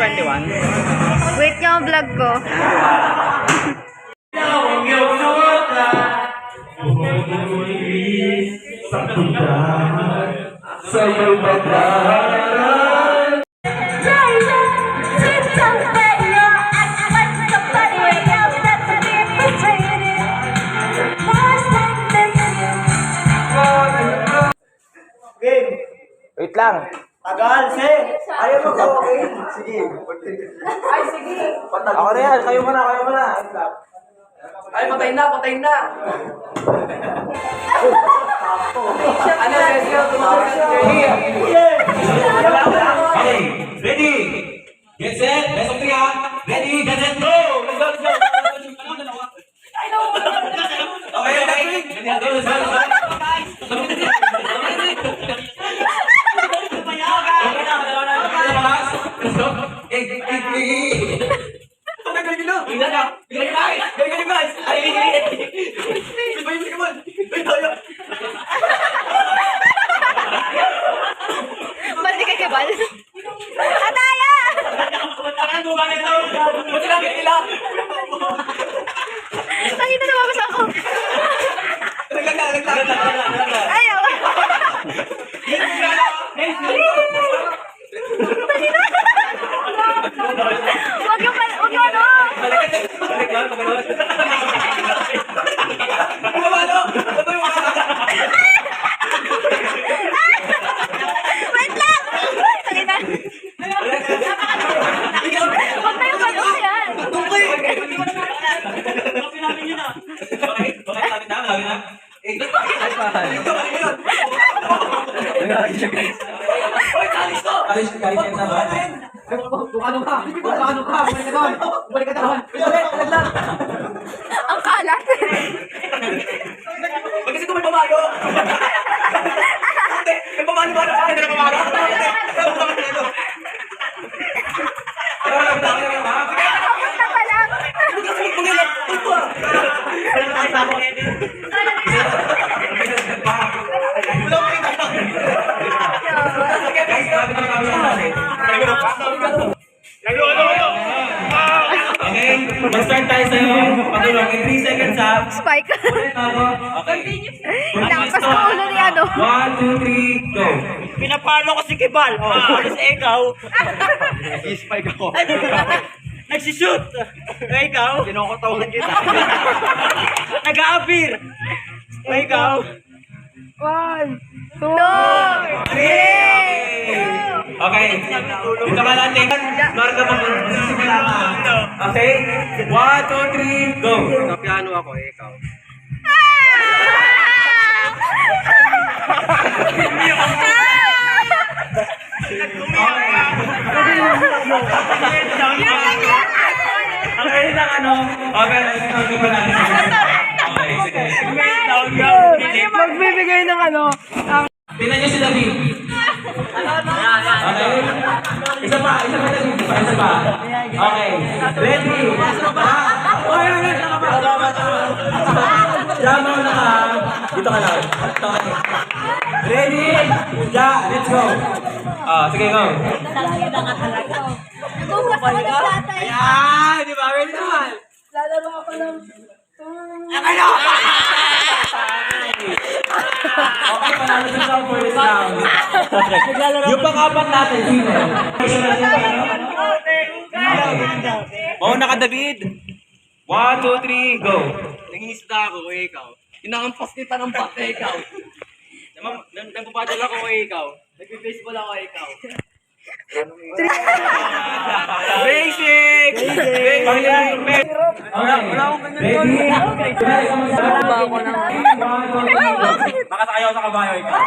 21. Wait nyo ang vlog ko. Wait lang. Tagal, Sir! Ayaw mo ka, okay? Sige. Ay, sige. Ako na yan. Kayo muna, kayo muna. Wait lang. Ay, patayin na, patayin na. Ano, let's go. Tumawag siya. Okay, ready? Get set, best of 3 ha. Ready, get set, go! Let's go, let's go. Okay, okay. Let's go, let's go, let's go. Let's go. Ba't di ka kibal? Ataya! Nakita na babas ako. Ayaw. Huwag yung ano. Wait lang! Halina. Huwag na yung ano yan. Ang kalat. Kasi kung may pamalo. May pamalo ba? May pamalo? Kapunta pa lang. Okay, mag-start tayo sa'yo. Patulong in 3 seconds ha. Spike. Okay. Lakas ko ulo ni ano. 1, 2, 3, go. Pinapalo ko si Kibal. Alis ikaw. I-spike ako. Nagsishoot. Ikaw. Kinokotawan kita. Nag-a-appear. Ikaw. 1, 2, 3. Okay. Ito ka natin. Marga magsisimula ka. Okay? 1, 2, 3, go. Piano ako, ikaw. Ang kayo ng ano? Okay, ito pa natin. Okay, sige. Magbibigay ng ano. Tingnan niyo si David. Okay? Isa pa David. Isa pa. Okay. Ready? Jam na ka. Dito ka lang. Ready? Ja, let's go. Sige, go. Nagbukas ako ng plata. Ah, di ba? Ready naman. Lalaro ako ng... Okay, panalo sa sound for this round. Yung pang-apat natin, sino? Mauna ka, David. 1, 2, 3, go. Nangingisda ako, ikaw. Inaampas kita ng bate, ikaw. Nagpapadal ako, ikaw. Nagbe-baseball ako, ikaw. Basic! Okay. Ready? Baka sakayaw sa kabayo, ikaw.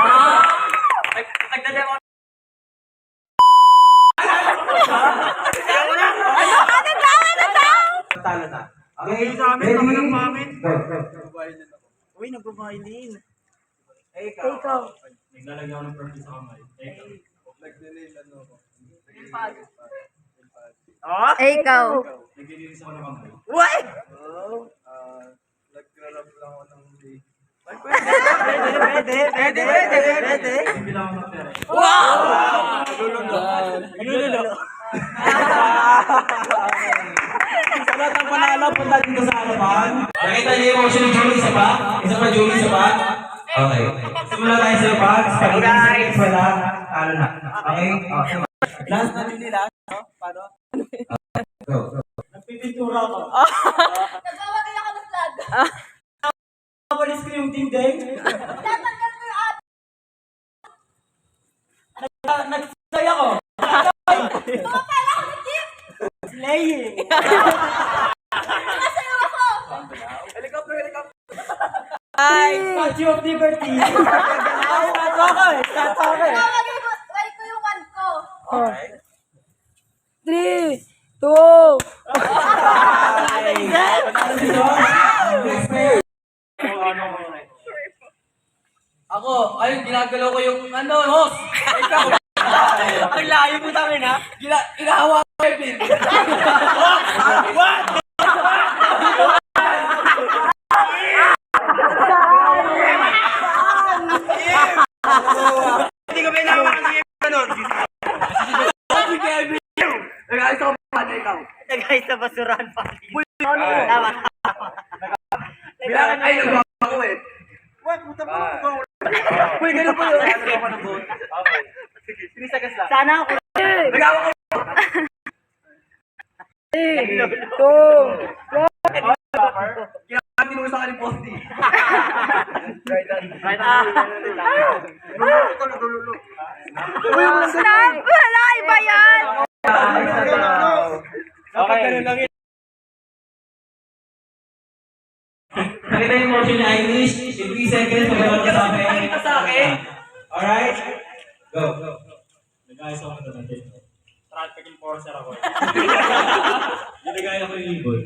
Nagdademo. Talo na. Okay, Sa amin, kami ng mamin. go. Uy, nagbabailin. Ikaw. Naglalagay ako ng perfume sa kamay. Oh? Ikaw. Naglilinis ako ng kamay. What? Nag-grab lang ako ng day. Pwede. Bilang ako ng pera. Wow! Lululo. nakapunta dito sa harapan? Nakita niyo yung motion ni Julie isa pa? Isa pa Julie isa pa? Okay. Simula tayo sa Pags. Pag guys, wala. Talo na. Okay? Okay. Last na din nila. No? Paano? Go. Nagpipintura ko. Nagwawagay ako ng flag. Napalis ko yung team din. Tatanggal mo yung at. Nagsasay ako. Tumapala ako ng team. Slaying. Nakasayaw ako. Ay, Statue of Liberty. Ay, statue ako eh. Statue ako eh. Tawagay ko yung one ko. 3, 2. Ako, ayun, ginagalaw ko yung host. Ikaw. Ang layo mo tayo na. Inahawa ko Kevin. What? Hindi ko pinahawa kasi yung ganun. Si Kevin. Nag-ayos ako pa ikaw. Guys, sa basurahan pa. Tama. Bilangan ay nagbawa ko eh. Uy, ganun po yun. Sinisagas lang. Sana ako. Nagawa ko. 2. Kinakamit mo sa akin posti. Stop! Wala, iba yan. Okay. Nakita yung motion ni Irish. In 3 seconds, magawag ka sa akin. Nakita sa akin. Alright? Go. Nag-ayos ako na natin. Traffic enforcer ako. Ginagaya ko yung ibon.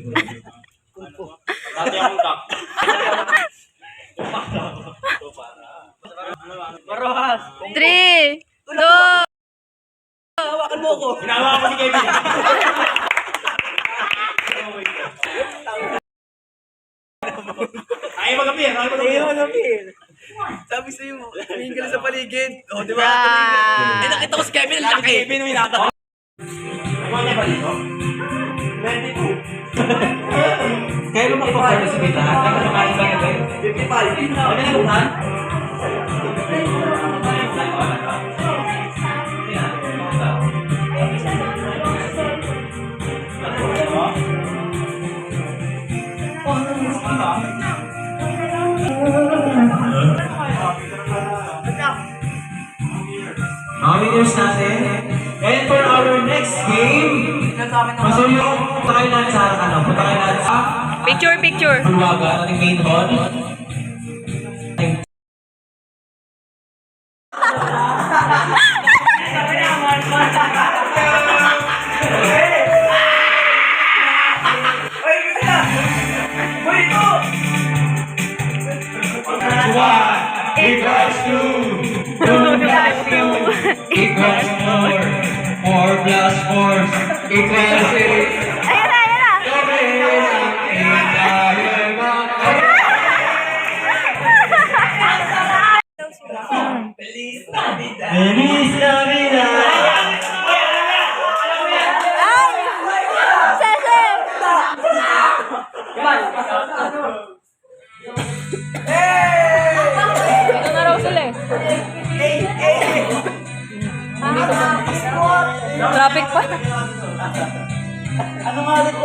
Dati akong duck. Marohas. 3, 2. Hawakan mo ko. Hinawa ko si Kevin. Ayaw mag-appear. Ayaw mag-appear. Sabi sa'yo mo, tumingin ka lang sa paligid. O, di ba? Ah. Eh, nakita ko si Kevin, ang laki. Kevin, may nata. Ano ba dito? Kaya mo makipag-participate lahat? Nagkakamalis ba ito? 55. Ano na bukan? Mga winners natin. And for our next game, masuyo, punta kayo natin sa ano? Punta kayo natin sa Picture, picture. Bulwaga, ating main hall. One equals two. Two plus two equals four. Four plus four equals six. Ayan na, ayan na. Feliz Navidad! Ay! Sese! Ito na raw sila eh. Traffic pa. Ano nga ulit